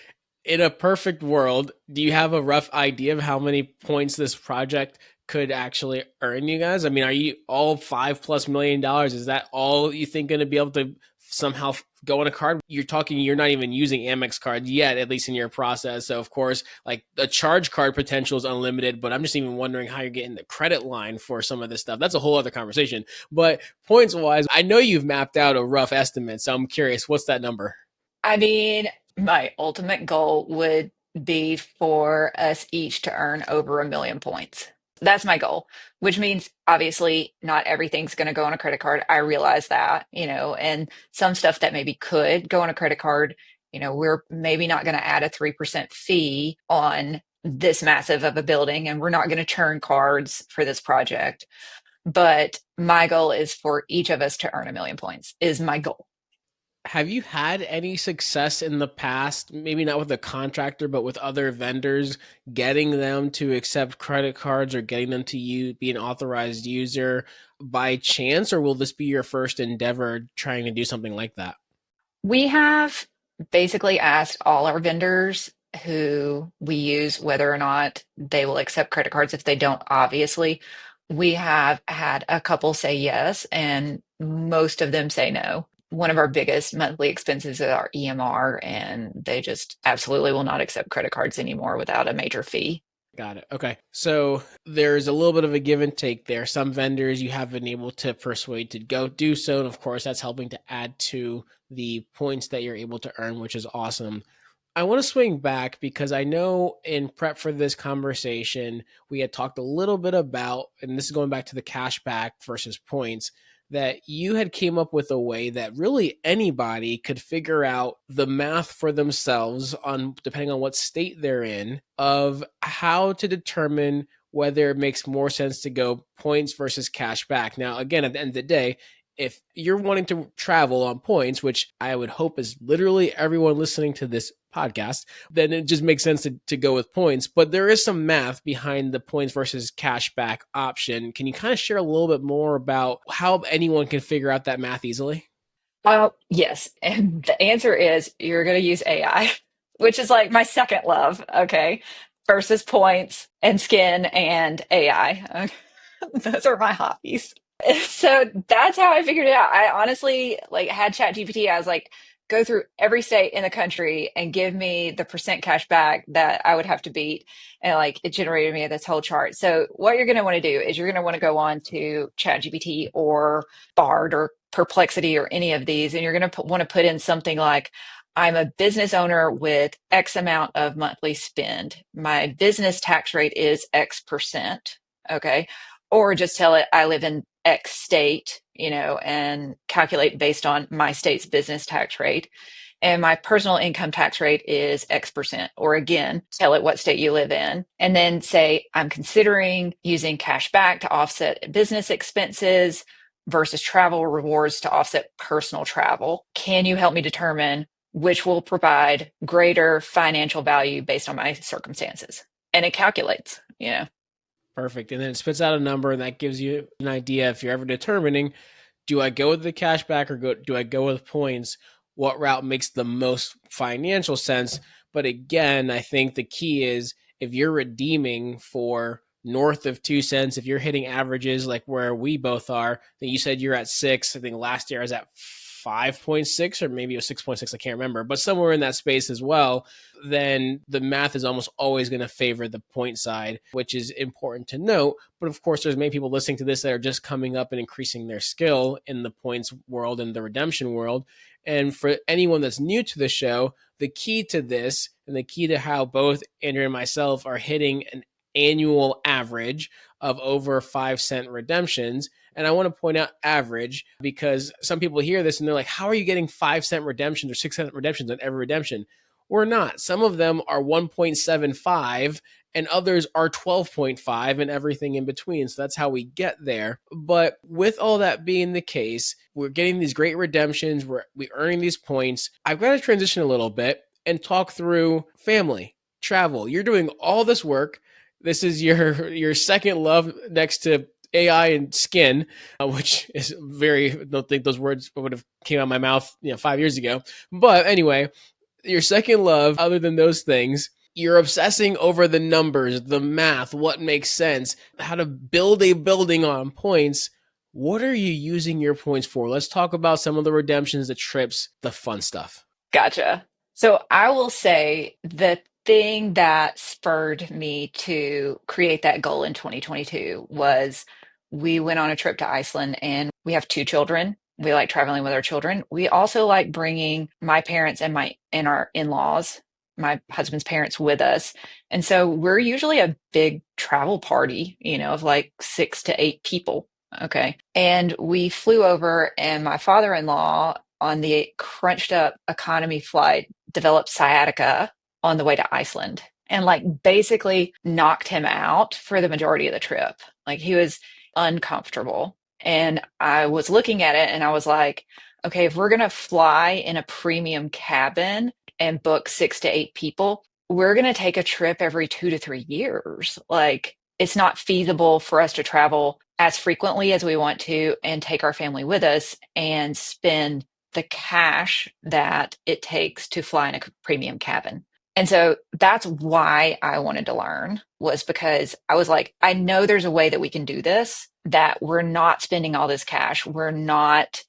Speaker 1: in a perfect world, do you have a rough idea of how many points this project could actually earn you guys? I mean, are you all $5+ million? Is that all you think going to be able to somehow go on a card? You're talking, you're not even using Amex cards yet, at least in your process. So of course, like the charge card potential is unlimited, but I'm just even wondering how you're getting the credit line for some of this stuff. That's a whole other conversation. But points wise, I know you've mapped out a rough estimate. So I'm curious, what's that number?
Speaker 2: I mean, my ultimate goal would be for us each to earn over 1 million points. That's my goal, which means obviously not everything's going to go on a credit card. I realize that, and some stuff that maybe could go on a credit card, we're maybe not going to add a 3% fee on this massive of a building, and we're not going to churn cards for this project. But my goal is for each of us to earn 1 million points, is my goal.
Speaker 1: Have you had any success in the past, maybe not with a contractor, but with other vendors, getting them to accept credit cards or getting them to be an authorized user by chance, or will this be your first endeavor trying to do something like that?
Speaker 2: We have basically asked all our vendors who we use whether or not they will accept credit cards. If they don't, obviously, we have had a couple say yes, and most of them say no. One of our biggest monthly expenses is our EMR, and they just absolutely will not accept credit cards anymore without a major fee.
Speaker 1: Got it. Okay. So there's a little bit of a give and take there. Some vendors you have been able to persuade to go do so. And of course, that's helping to add to the points that you're able to earn, which is awesome. I want to swing back because I know in prep for this conversation, we had talked a little bit about, and this is going back to the cash back versus points, that you had came up with a way that really anybody could figure out the math for themselves on depending on what state they're in of how to determine whether it makes more sense to go points versus cash back. Now, again, at the end of the day, if you're wanting to travel on points, which I would hope is literally everyone listening to this podcast, then it just makes sense to go with points. But there is some math behind the points versus cash back option. Can you kind of share a little bit more about how anyone can figure out that math easily?
Speaker 2: Yes. And the answer is you're going to use AI, which is like my second love. Okay. Versus points and skin and AI. Okay. Those are my hobbies. So that's how I figured it out. I honestly like had ChatGPT. I was like, go through every state in the country and give me the percent cash back that I would have to beat. And like it generated me this whole chart. So what you're going to want to do is you're going to want to go on to ChatGPT or Bard or Perplexity or any of these, and you're going to want to put in something like, I'm a business owner with X amount of monthly spend. My business tax rate is X%. Okay. Or just tell it I live in X state, and calculate based on my state's business tax rate. And my personal income tax rate is X%. Or again, tell it what state you live in. And then say, I'm considering using cash back to offset business expenses versus travel rewards to offset personal travel. Can you help me determine which will provide greater financial value based on my circumstances? And it calculates.
Speaker 1: Perfect. And then it spits out a number, and that gives you an idea if you're ever determining, do I go with the cash back or do I go with points? What route makes the most financial sense? But again, I think the key is if you're redeeming for north of 2 cents, if you're hitting averages like where we both are, then you said you're at 6. I think last year I was at 5.6 or maybe it was 6.6. I can't remember, but somewhere in that space as well, then the math is almost always going to favor the point side, which is important to note. But of course, there's many people listening to this that are just coming up and increasing their skill in the points world and the redemption world. And for anyone that's new to the show, the key to this and the key to how both Andrea and myself are hitting an annual average of over 5 cent redemptions. And I want to point out average because some people hear this and they're like, how are you getting 5 cent redemptions or 6 cent redemptions on every redemption? We're not. Some of them are 1.75 and others are 12.5 and everything in between. So that's how we get there. But with all that being the case, we're getting these great redemptions. We're earning these points. I've got to transition a little bit and talk through family, travel. You're doing all this work. This is your second love next to AI and skin, which is very, I don't think those words would have came out of my mouth 5 years ago. But anyway, your second love, other than those things, You're obsessing over the numbers, the math, what makes sense, how to build a building on points. What are you using your points for? Let's talk about some of the redemptions, the trips, the fun stuff.
Speaker 2: Gotcha. So I will say the thing that spurred me to create that goal in 2022 was we went on a trip to Iceland and we have two children. We like traveling with our children. We also like bringing my parents and our in-laws, my husband's parents with us. And so we're usually a big travel party, of like 6 to 8 people. Okay. And we flew over and my father-in-law on the crunched up economy flight developed sciatica on the way to Iceland and like basically knocked him out for the majority of the trip. Like he was uncomfortable. And I was looking at it and I was like, okay, if we're going to fly in a premium cabin and book 6 to 8 people, we're going to take a trip every 2 to 3 years. Like it's not feasible for us to travel as frequently as we want to and take our family with us and spend the cash that it takes to fly in a premium cabin. And so that's why I wanted to learn was because I was like, I know there's a way that we can do this, that we're not spending all this cash. We're not,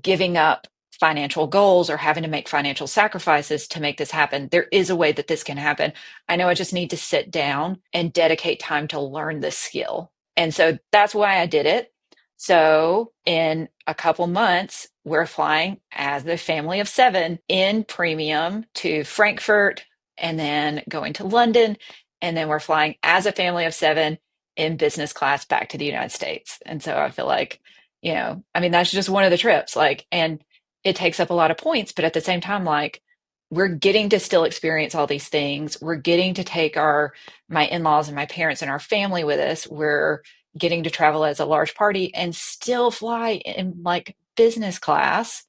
Speaker 2: giving up financial goals or having to make financial sacrifices to make this happen. There is a way that this can happen. I know I just need to sit down and dedicate time to learn this skill. And so that's why I did it. So in a couple months, we're flying as a family of 7 in premium to Frankfurt and then going to London. And then we're flying as a family of 7 in business class back to the United States. And so I feel like, I mean, that's just one of the trips. Like, and it takes up a lot of points, but at the same time, like, we're getting to still experience all these things. We're getting to take my in-laws and my parents and our family with us. We're getting to travel as a large party and still fly in like business class,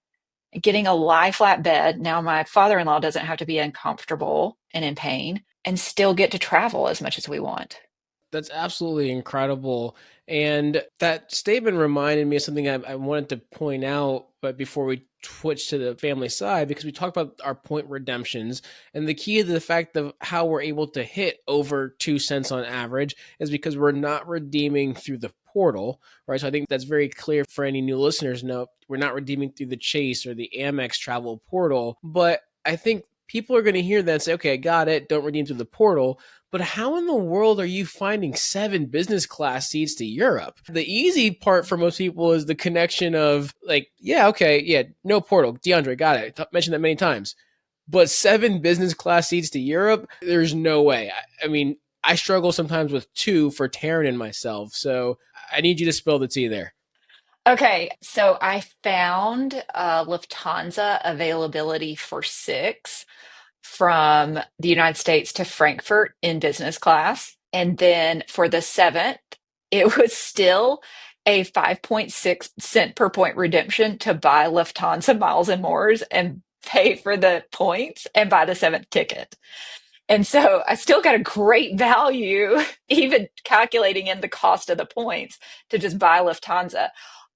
Speaker 2: getting a lie flat bed. Now, my father in law doesn't have to be uncomfortable and in pain and still get to travel as much as we want.
Speaker 1: That's absolutely incredible. And that statement reminded me of something I wanted to point out, but before we switch to the family side, because we talked about our point redemptions. And the key to the fact of how we're able to hit over 2 cents on average is because we're not redeeming through the portal, right? So I think that's very clear for any new listeners. No, we're not redeeming through the Chase or the Amex travel portal. But I think people are going to hear that and say, okay, I got it. Don't redeem through the portal. But how in the world are you finding 7 business class seats to Europe? The easy part for most people is the connection of like, yeah, okay, yeah, no portal. DeAndre, got it. Mentioned that many times. But 7 business class seats to Europe, there's no way. I mean, I struggle sometimes with 2 for Taryn and myself. So I need you to spill the tea there.
Speaker 2: Okay, so I found Lufthansa availability for 6 from the United States to Frankfurt in business class. And then for the 7th, it was still a 5.6 cent per point redemption to buy Lufthansa miles and mores and pay for the points and buy the 7th ticket. And so I still got a great value, even calculating in the cost of the points to just buy Lufthansa.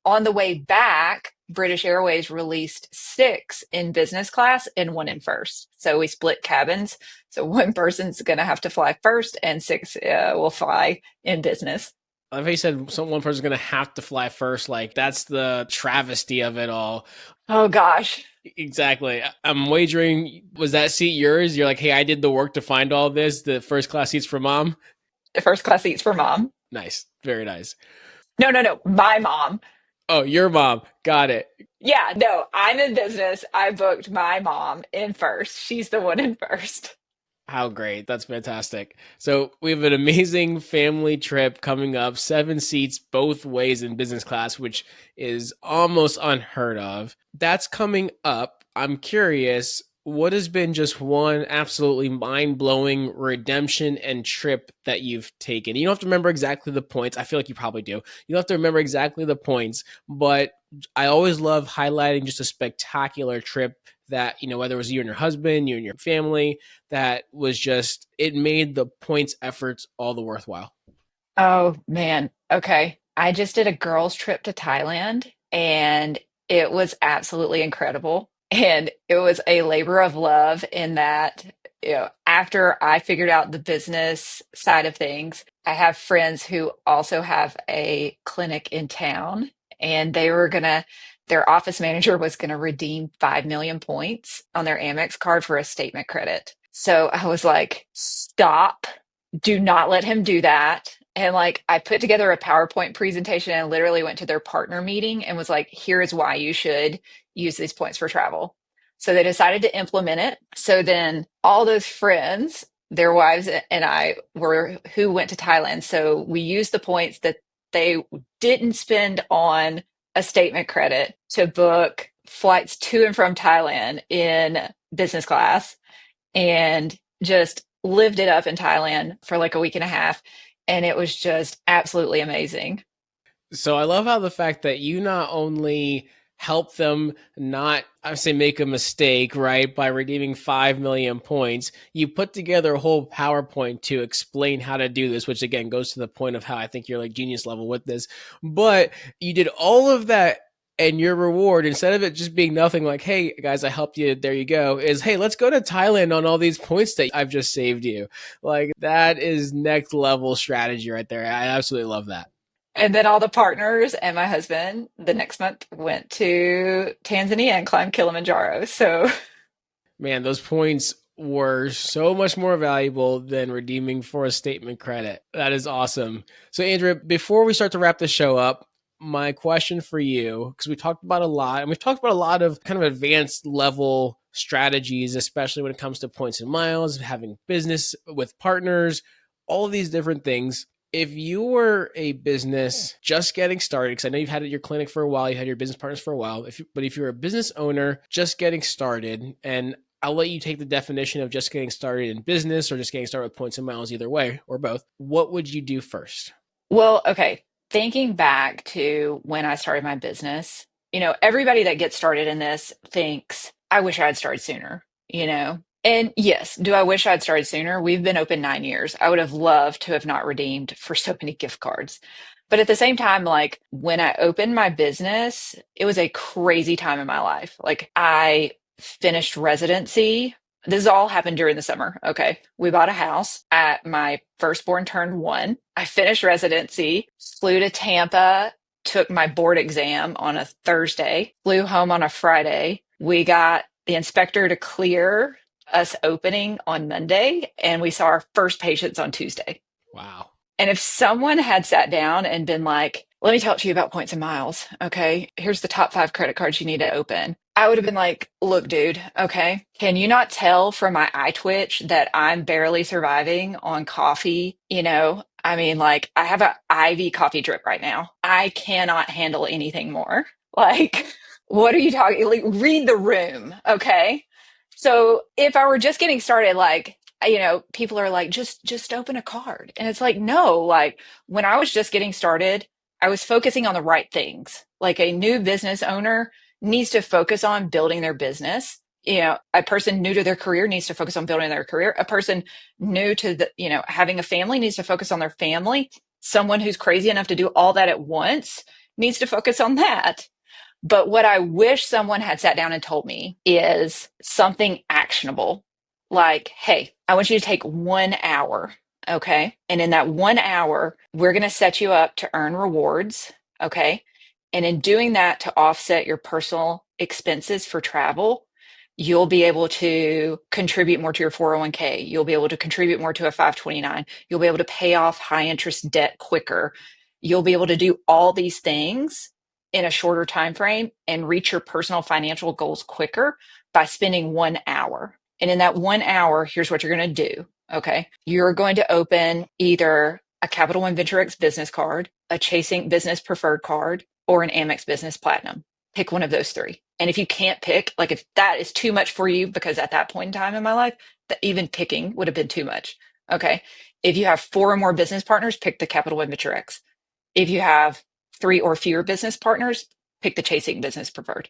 Speaker 2: On the way back, British Airways released 6 in business class and 1 in first. So we split cabins. So one person's going to have to fly first and 6 will fly in business.
Speaker 1: I think you said one person's going to have to fly first. Like, that's the travesty of it all.
Speaker 2: Oh gosh,
Speaker 1: Exactly. I'm wagering, was that seat yours? You're like, hey, I did the work to find all this. The first class seats for mom.
Speaker 2: the first class seats for mom.
Speaker 1: Nice. Very nice.
Speaker 2: No, no, no, my mom.
Speaker 1: Oh, your mom. Got it.
Speaker 2: Yeah, no, I'm in business. I booked my mom in first. She's the one in first.
Speaker 1: How great. That's fantastic. So we have an amazing family trip coming up, 7 seats both ways in business class, which is almost unheard of. That's coming up. I'm curious, what has been just one absolutely mind-blowing redemption and trip that you've taken? You don't have to remember exactly the points. I feel like you probably do. You don't have to remember exactly the points, but I always love highlighting just a spectacular trip that, whether it was you and your husband, you and your family, that was just, it made the points efforts all the worthwhile.
Speaker 2: Oh man. Okay. I just did a girls' trip to Thailand and it was absolutely incredible. And it was a labor of love in that after I figured out the business side of things, I have friends who also have a clinic in town, and their office manager was gonna redeem 5 million points on their Amex card for a statement credit. So I was like, stop, do not let him do that. And like, I put together a PowerPoint presentation and literally went to their partner meeting and was like, here's why you should use these points for travel. So they decided to implement it. So then all those friends, their wives and I were who went to Thailand. So we used the points that they didn't spend on a statement credit to book flights to and from Thailand in business class and just lived it up in Thailand for like a week and a half. And it was just absolutely amazing.
Speaker 1: So I love how the fact that you not only help them not, I would say, make a mistake, right, by redeeming 5 million points, you put together a whole PowerPoint to explain how to do this, which again goes to the point of how I think you're like genius level with this. But you did all of that. And your reward, instead of it just being nothing like, hey, guys, I helped you, there you go, is, hey, let's go to Thailand on all these points that I've just saved you. Like, that is next level strategy right there. I absolutely love that.
Speaker 2: And then all the partners and my husband the next month went to Tanzania and climbed Kilimanjaro. So
Speaker 1: Man, those points were so much more valuable than redeeming for a statement credit. That is awesome. So, Andrea, before we start to wrap the show up, my question for you, because we talked about a lot, and we've talked about a lot of kind of advanced level strategies, especially when it comes to points and miles, having business with partners, all of these different things. If you were a business just getting started, because I know you've had your clinic for a while, you had your business partners for a while, but if you're a business owner just getting started, and I'll let you take the definition of just getting started in business or just getting started with points and miles, either way or both, what would you do first?
Speaker 2: well, okay. Thinking back to when I started my business, everybody that gets started in this thinks, I wish I had started sooner. And yes, do I wish I'd started sooner? We've been open 9 years. I would have loved to have not redeemed for so many gift cards. But at the same time, like when I opened my business, it was a crazy time in my life. Like I finished residency. This all happened during the summer. Okay. We bought a house at my firstborn turned 1. I finished residency, flew to Tampa, took my board exam on a Thursday, flew home on a Friday. We got the inspector to clear us opening on Monday, and we saw our first patients on Tuesday.
Speaker 1: Wow.
Speaker 2: And if someone had sat down and been like, let me talk to you about points and miles. Okay. Here's the top 5 credit cards you need to open. I would have been like, look, dude, okay. Can you not tell from my eye twitch that I'm barely surviving on coffee? I mean, like I have an IV coffee drip right now. I cannot handle anything more. Like, what are you talking? Like, read the room. Okay. So if I were just getting started, like, people are like, just open a card. And it's like, no, like when I was just getting started, I was focusing on the right things. Like a new business owner needs to focus on building their business. A person new to their career needs to focus on building their career. A person new to having a family needs to focus on their family. Someone who's crazy enough to do all that at once needs to focus on that. But what I wish someone had sat down and told me is something actionable. Like, hey, I want you to take 1 hour. Okay. And in that 1 hour, we're going to set you up to earn rewards. Okay. And in doing that, to offset your personal expenses for travel, you'll be able to contribute more to your 401k. You'll be able to contribute more to a 529. You'll be able to pay off high interest debt quicker. You'll be able to do all these things in a shorter time frame and reach your personal financial goals quicker by spending 1 hour. And in that 1 hour, here's what you're going to do. Okay. You're going to open either a Capital One Venture X business card, a Chasing Business Preferred card, or an Amex Business Platinum. Pick one of those 3. And if you can't pick, like if that is too much for you, because at that point in time in my life, that even picking would have been too much. Okay. If you have 4 or more business partners, pick the Capital One Venture X. If you have 3 or fewer business partners, pick the Chasing Business Preferred.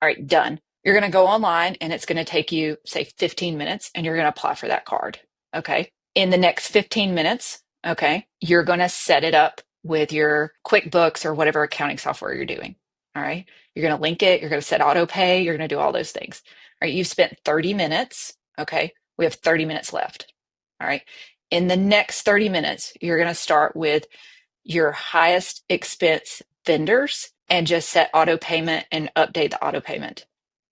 Speaker 2: All right, done. You're going to go online and it's going to take you, say, 15 minutes and you're going to apply for that card. Okay. In the next 15 minutes, okay, you're going to set it up with your QuickBooks or whatever accounting software you're doing. All right. You're going to link it. You're going to set auto pay. You're going to do all those things. All right. You've spent 30 minutes. Okay. We have 30 minutes left. All right. In the next 30 minutes, you're going to start with your highest expense vendors and just set auto payment and update the auto payment.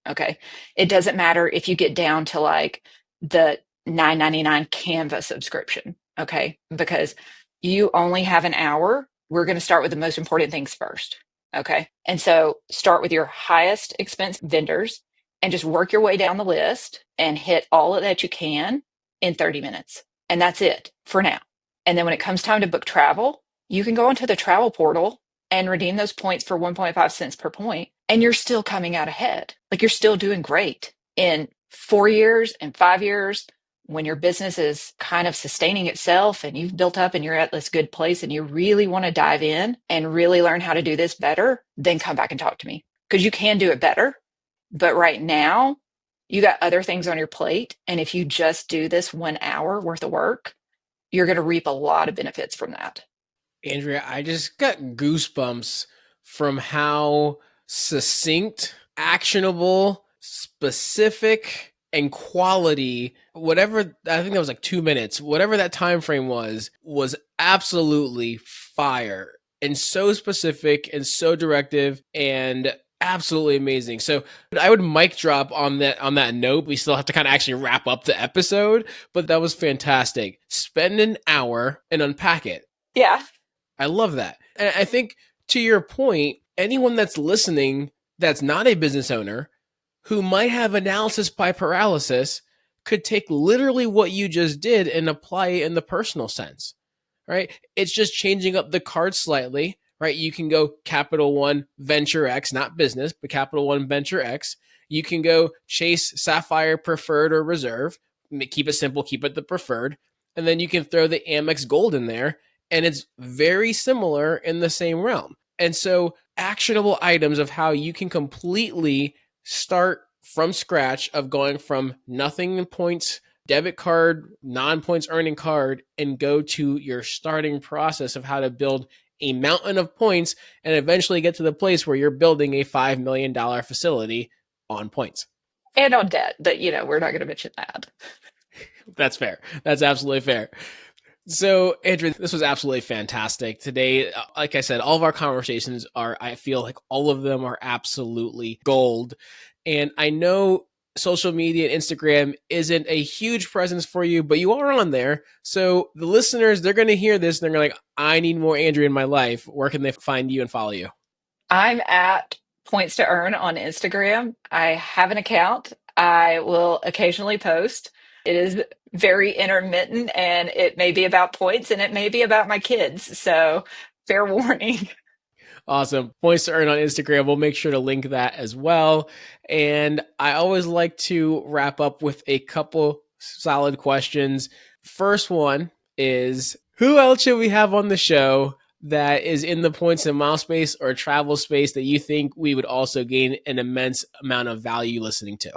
Speaker 2: Okay. It doesn't matter if you get down to like the $9.99 Canva subscription. Okay. Because you only have an hour. We're going to start with the most important things first. Okay. And so start with your highest expense vendors and just work your way down the list and hit all of that you can in 30 minutes. And that's it for now. And then when it comes time to book travel, you can go into the travel portal and redeem those points for 1.5 cents per point, and you're still coming out ahead. Like you're still doing great. In 4 years and 5 years, when your business is kind of sustaining itself and you've built up and you're at this good place and you really want to dive in and really learn how to do this better, then come back and talk to me because you can do it better. But right now, you got other things on your plate. And if you just do this 1 hour worth of work, you're going to reap a lot of benefits from that.
Speaker 1: Andrea, I just got goosebumps from how succinct, actionable, specific, and quality, whatever, I think that was like 2 minutes, whatever that time frame was absolutely fire and so specific and so directive and absolutely amazing. So I would mic drop on that note. We still have to kind of actually wrap up the episode, but that was fantastic. Spend an hour and unpack it.
Speaker 2: Yeah.
Speaker 1: I love that. And I think to your point, anyone that's listening that's not a business owner who might have analysis by paralysis could take literally what you just did and apply it in the personal sense, right? It's just changing up the card slightly, right? You can go Capital One Venture X, not business, but Capital One Venture X. You can go Chase Sapphire Preferred or Reserve. Keep it simple, keep it the preferred. And then you can throw the Amex Gold in there, and it's very similar in the same realm. And so, actionable items of how you can completely start from scratch of going from nothing points, debit card, non points earning card, and go to your starting process of how to build a mountain of points and eventually get to the place where you're building a $5 million facility on points.
Speaker 2: And on debt, but we're not going to mention that.
Speaker 1: That's fair. That's absolutely fair. So, Andrew, this was absolutely fantastic today. Like I said, all of our conversations I feel like all of them are absolutely gold. And I know social media and Instagram isn't a huge presence for you, but you are on there. So the listeners, they're going to hear this and they're like, I need more Andrew in my life. Where can they find you and follow you?
Speaker 2: I'm at Points to Earn on Instagram. I have an account. I will occasionally post. It is very intermittent and it may be about points and it may be about my kids. So, fair warning.
Speaker 1: Awesome. Points to Earn on Instagram. We'll make sure to link that as well. And I always like to wrap up with a couple solid questions. First one is, who else should we have on the show that is in the points and mile space or travel space that you think we would also gain an immense amount of value listening to?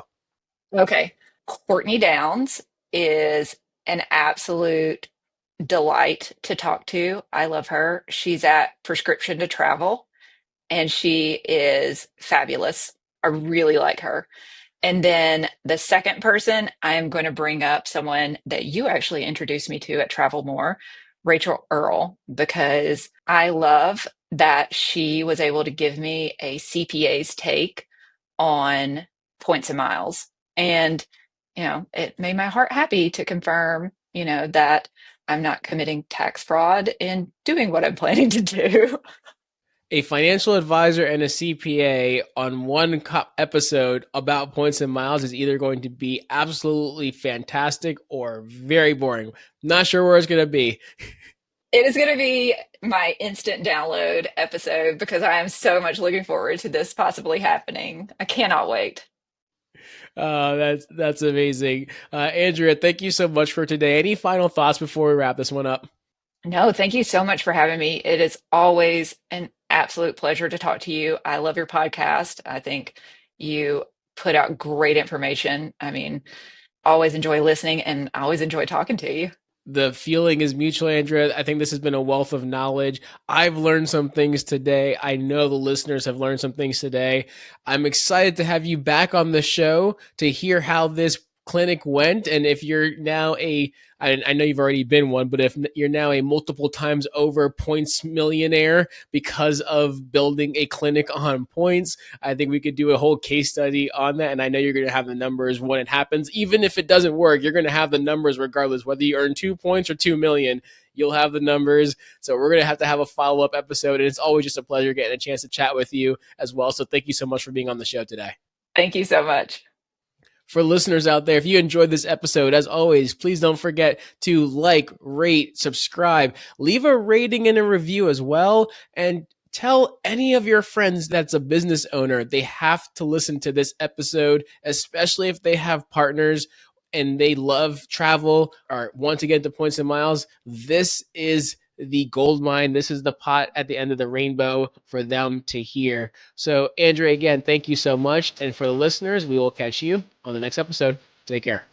Speaker 2: Okay. Courtney Downs is an absolute delight to talk to. I love her. She's at Prescription to Travel and she is fabulous. I really like her. And then the second person, I'm going to bring up someone that you actually introduced me to at Travel More, Rachel Earl, because I love that she was able to give me a CPA's take on points and miles. And, it made my heart happy to confirm, that I'm not committing tax fraud in doing what I'm planning to do.
Speaker 1: A financial advisor and a CPA on one episode about points and miles is either going to be absolutely fantastic or very boring. Not sure where it's going to be.
Speaker 2: It is going to be my instant download episode because I am so much looking forward to this possibly happening. I cannot wait.
Speaker 1: That's amazing. Andrea, thank you so much for today. Any final thoughts before we wrap this one up?
Speaker 2: No, thank you so much for having me. It is always an absolute pleasure to talk to you. I love your podcast. I think you put out great information. I mean, always enjoy listening and I always enjoy talking to you.
Speaker 1: The feeling is mutual, Andrea. I think this has been a wealth of knowledge. I've learned some things today. I know the listeners have learned some things today. I'm excited to have you back on the show to hear how this clinic went, and if you're now I know you've already been one, but if you're now a multiple times over points millionaire because of building a clinic on points, I think we could do a whole case study on that. And I know you're going to have the numbers when it happens. Even if it doesn't work, you're going to have the numbers regardless, whether you earn 2 points or 2 million. You'll have the numbers. So we're going to have a follow-up episode. And it's always just a pleasure getting a chance to chat with you as well. So thank you so much for being on the show today.
Speaker 2: Thank you so much.
Speaker 1: For listeners out there, if you enjoyed this episode, as always, please don't forget to like, rate, subscribe, leave a rating and a review as well, and tell any of your friends that's a business owner they have to listen to this episode, especially if they have partners and they love travel or want to get into points and miles. This is the gold mine. This is the pot at the end of the rainbow for them to hear. So, Andrea, again, thank you so much. And for the listeners, we will catch you on the next episode. Take care.